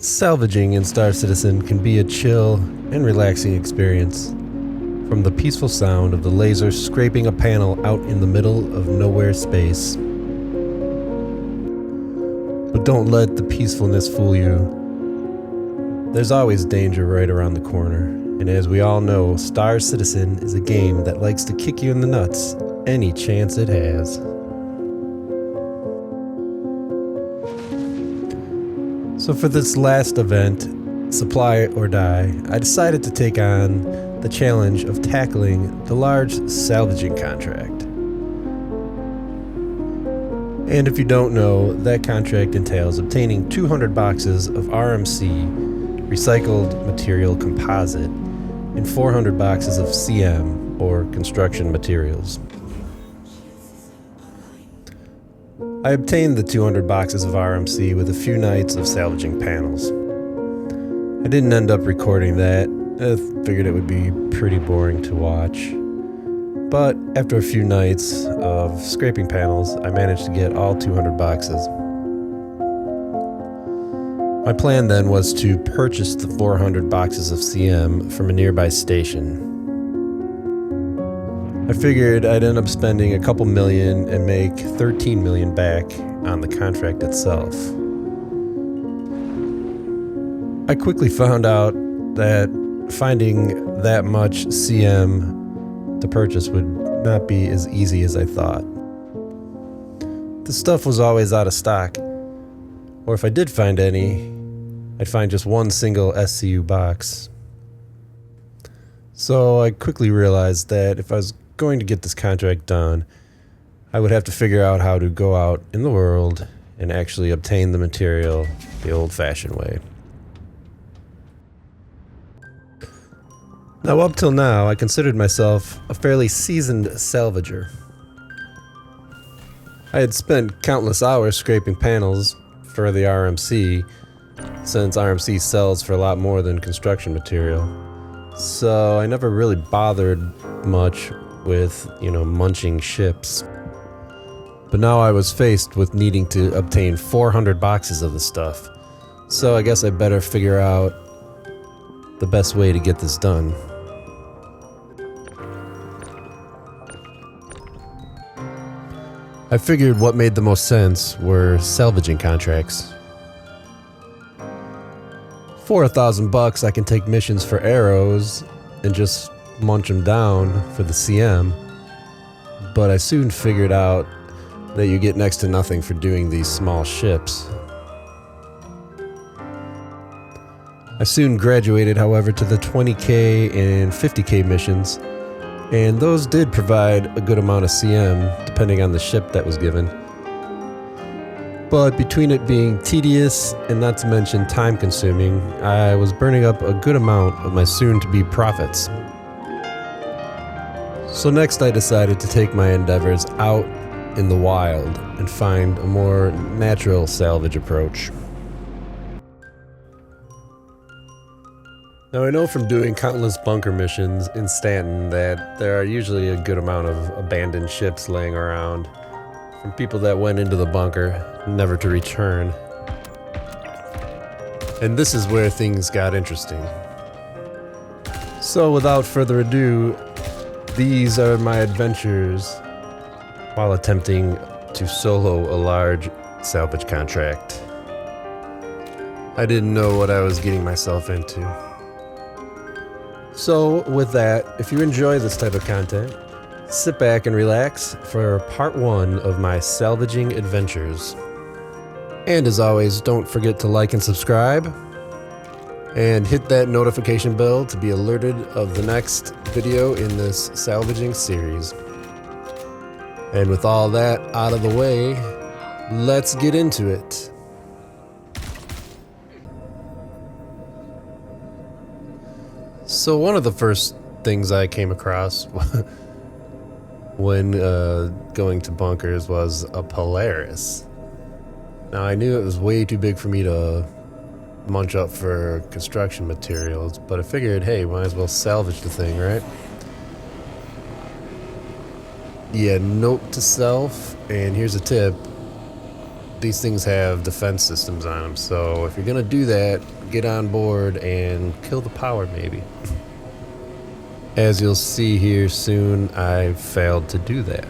Salvaging in Star Citizen can be a chill and relaxing experience. From the peaceful sound of the laser scraping a panel out in the middle of nowhere space. But don't let the peacefulness fool you. There's always danger right around the corner, and as we all know, Star Citizen is a game that likes to kick you in the nuts any chance it has. So for this last event, Supply or Die, I decided to take on the challenge of tackling the large salvaging contract. And if you don't know, that contract entails obtaining 200 boxes of RMC, recycled material composite, and 400 boxes of CM, or construction materials. I obtained the 200 boxes of RMC with a few nights of salvaging panels. I didn't end up recording that. I figured it would be pretty boring to watch. But after a few nights of scraping panels, I managed to get all 200 boxes. My plan then was to purchase the 400 boxes of CM from a nearby station. I figured I'd end up spending a couple million and make 13 million back on the contract itself. I quickly found out that finding that much CM to purchase would not be as easy as I thought. The stuff was always out of stock, or if I did find any, I'd find just one single SCU box. So I quickly realized that if I was going to get this contract done, I would have to figure out how to go out in the world and actually obtain the material the old-fashioned way. Now, up till now, I considered myself a fairly seasoned salvager. I had spent countless hours scraping panels for the RMC, since RMC sells for a lot more than construction material. So I never really bothered much with, munching ships. But now I was faced with needing to obtain 400 boxes of the stuff. So I guess I better figure out the best way to get this done. I figured what made the most sense were salvaging contracts. For $1,000 I can take missions for arrows and just munch them down for the CM, but I soon figured out that you get next to nothing for doing these small ships. I soon graduated, however, to the 20k and 50k missions, and those did provide a good amount of CM, depending on the ship that was given. But between it being tedious and not to mention time-consuming, I was burning up a good amount of my soon-to-be profits. So next I decided to take my endeavors out in the wild and find a more natural salvage approach. Now I know from doing countless bunker missions in Stanton that there are usually a good amount of abandoned ships laying around from people that went into the bunker, never to return. And this is where things got interesting. So without further ado, these are my adventures while attempting to solo a large salvage contract. I didn't know what I was getting myself into. So with that, if you enjoy this type of content, sit back and relax for part 1 of my salvaging adventures. And as always, don't forget to like and subscribe, and hit that notification bell to be alerted of the next video in this salvaging series. And with all that out of the way, let's get into it. So one of the first things I came across when going to bunkers was a Polaris. Now I knew it was way too big for me to munch up for construction materials, but I figured, hey, might as well salvage the thing, right? Yeah, note to self, and here's a tip: these things have defense systems on them. So if you're gonna do that, get on board and kill the power maybe. As you'll see here soon, I failed to do that.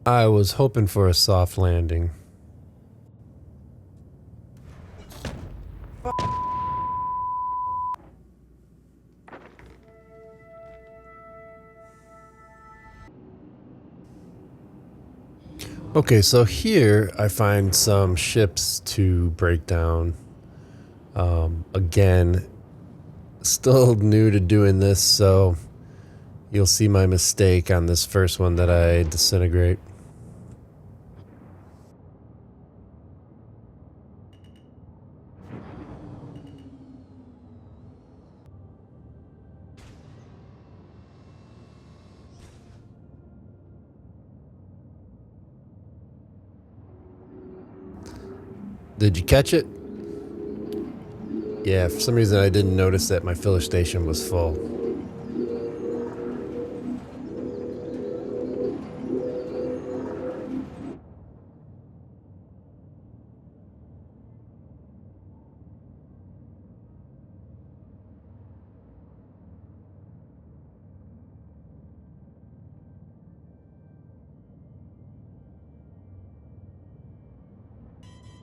I was hoping for a soft landing. Okay, so here I find some ships to break down. Again, still new to doing this, so you'll see my mistake on this first one that I disintegrate. Did you catch it? Yeah, for some reason I didn't notice that my filler station was full.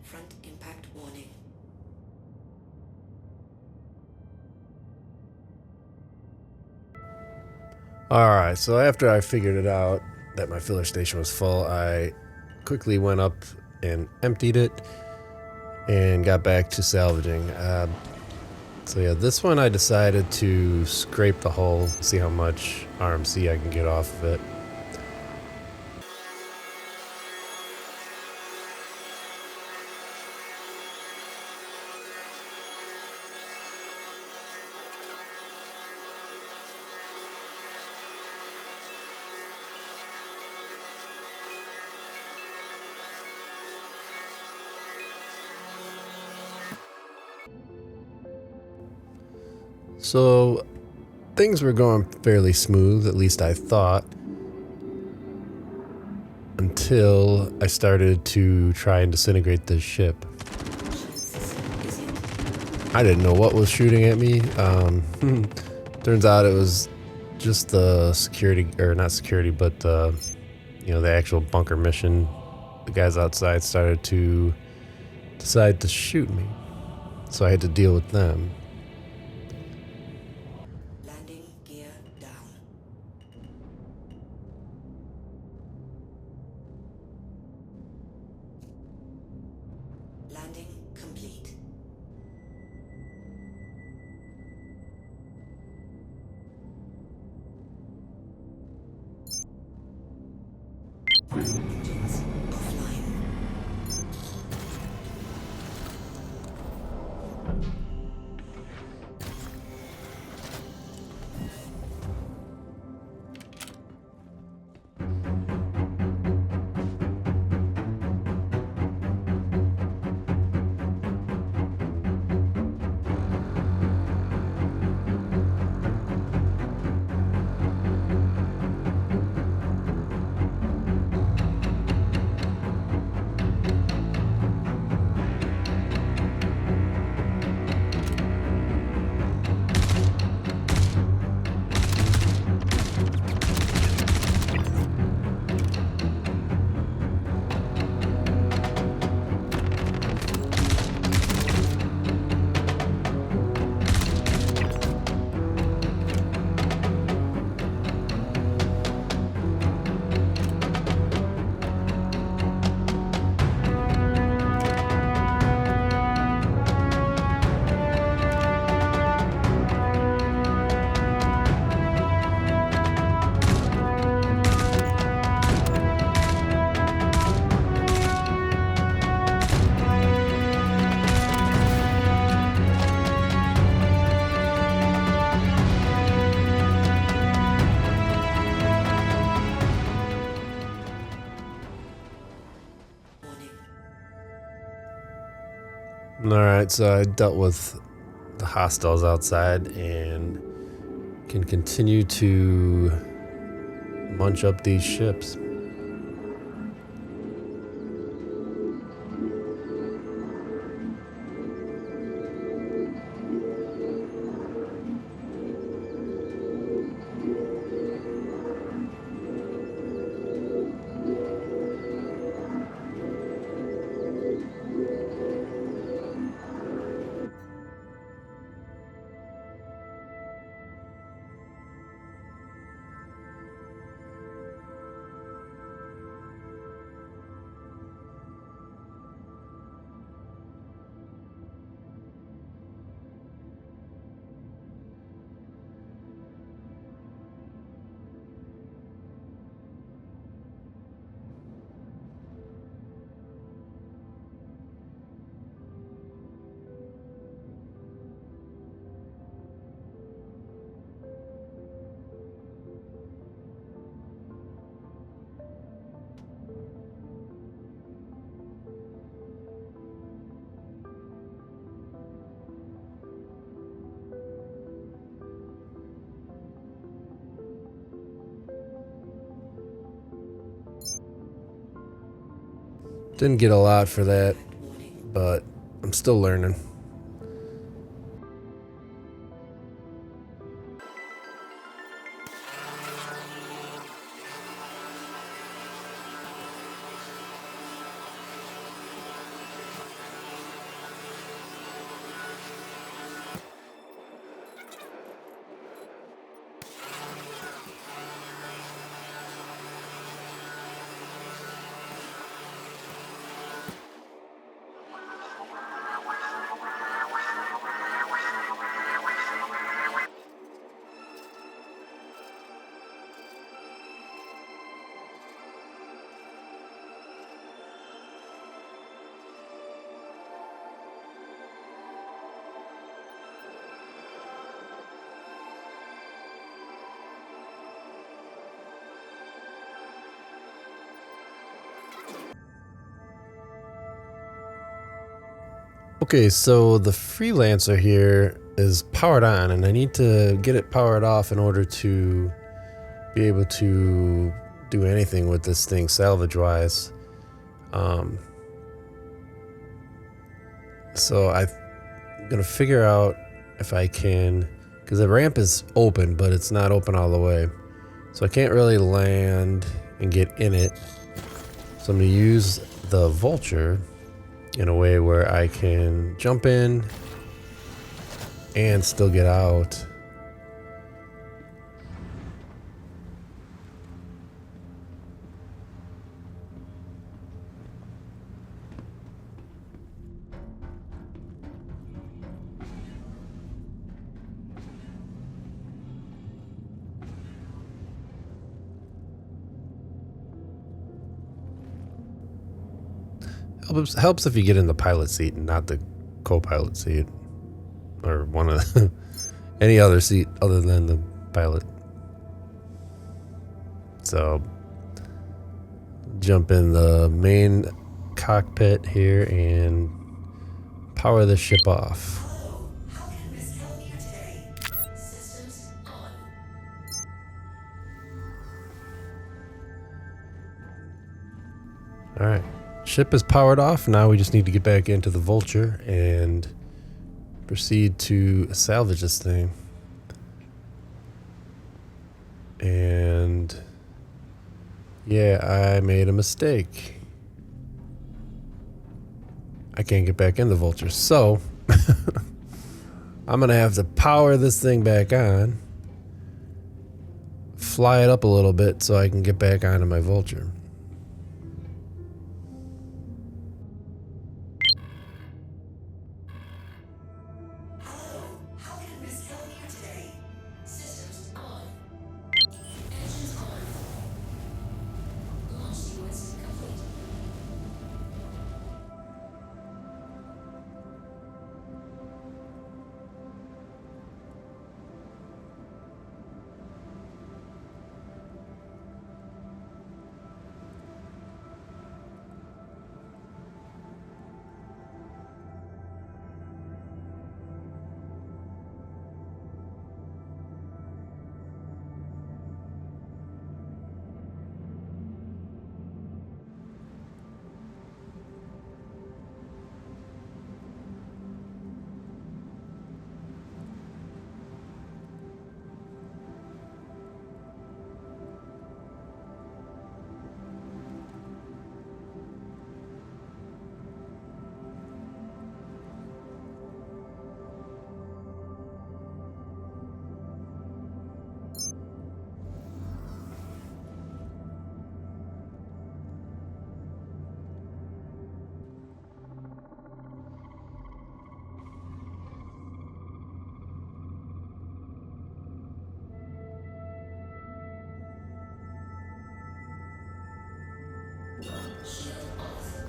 Front impact warning. Alright, so after I figured it out that my filler station was full, I quickly went up and emptied it and got back to salvaging. So yeah, this one I decided to scrape the hull, see how much RMC I can get off of it. So things were going fairly smooth, at least I thought, until I started to try and disintegrate this ship. I didn't know what was shooting at me. Turns out it was just the security, or not security, but the actual bunker mission. The guys outside started to decide to shoot me, so I had to deal with them. Landing complete. Engines offline. Alright, so I dealt with the hostiles outside and can continue to munch up these ships. Didn't get a lot for that, but I'm still learning. Okay, so the freelancer here is powered on, and I need to get it powered off in order to be able to do anything with this thing salvage-wise. So I'm gonna figure out if I can, because the ramp is open, but it's not open all the way. So I can't really land and get in it. So I'm gonna use the vulture in a way where I can jump in and still get out. Helps if you get in the pilot seat and not the co-pilot seat, or one of the any other seat other than the pilot. So jump in the main cockpit here and power the ship off. Hello, how can Miss help you today? Systems on. All right, ship is powered off. Now we just need to get back into the vulture and proceed to salvage this thing. And yeah, I made a mistake. I can't get back in the vulture, so I'm gonna have to power this thing back on, fly it up a little bit so I can get back onto my vulture. Hello, how can Miss help you today? Systems on. Engines on. Launch sequence complete. Shield off.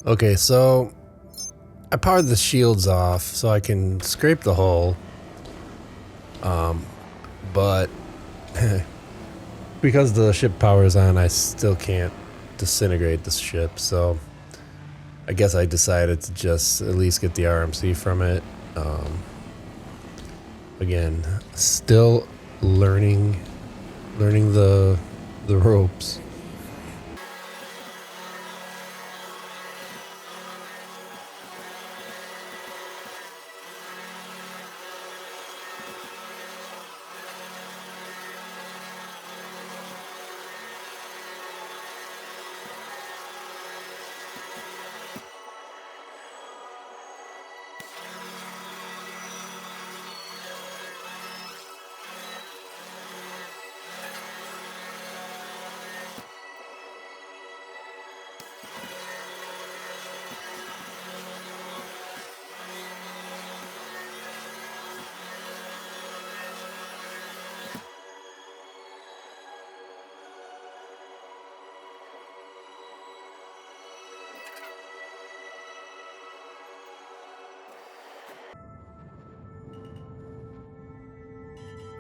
Okay, so I powered the shields off so I can scrape the hull. But because the ship power is on, I still can't disintegrate the ship. So I guess I decided to just at least get the RMC from it. Again, still learning the ropes.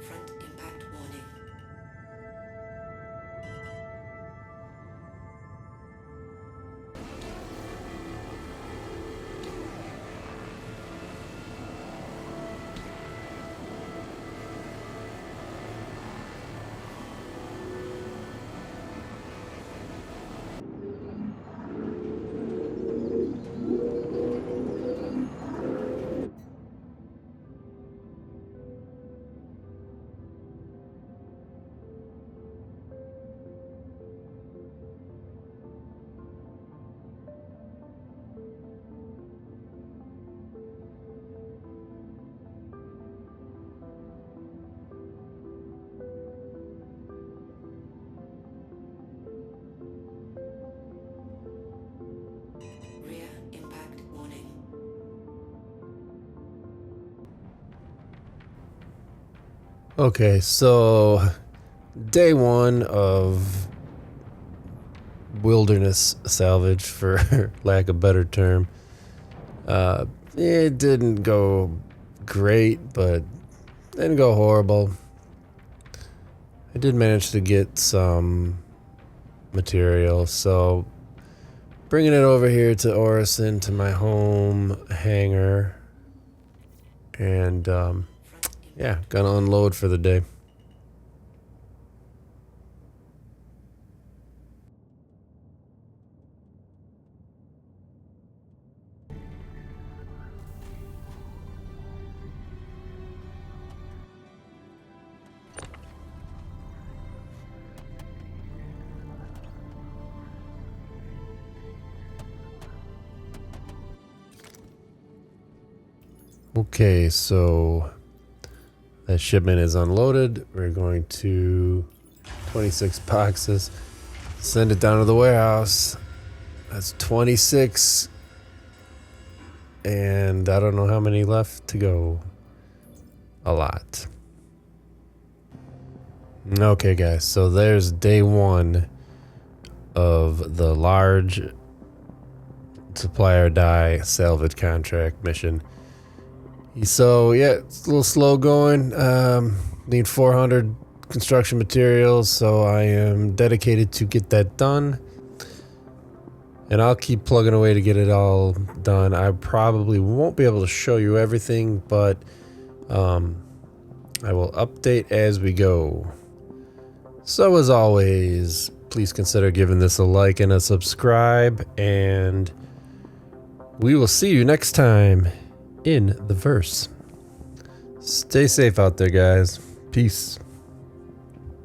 Front impact warning. Rear impact warning. Okay, so day one of wilderness salvage, for lack of a better term. It didn't go great, but didn't go horrible. I did manage to get some material, so bringing it over here to Orison, to my home hangar, and yeah, gonna unload for the day. Okay, so that shipment is unloaded. We're going to 26 boxes. Send it down to the warehouse. That's 26. And I don't know how many left to go. A lot. Okay, guys, so there's day one of the large supplier die salvage contract mission. So yeah, it's a little slow going. Need 400 construction materials, so I am dedicated to get that done. And I'll keep plugging away to get it all done. I probably won't be able to show you everything, but I will update as we go. So as always, please consider giving this a like and a subscribe, and we will see you next time in the verse. Stay safe out there, guys. Peace.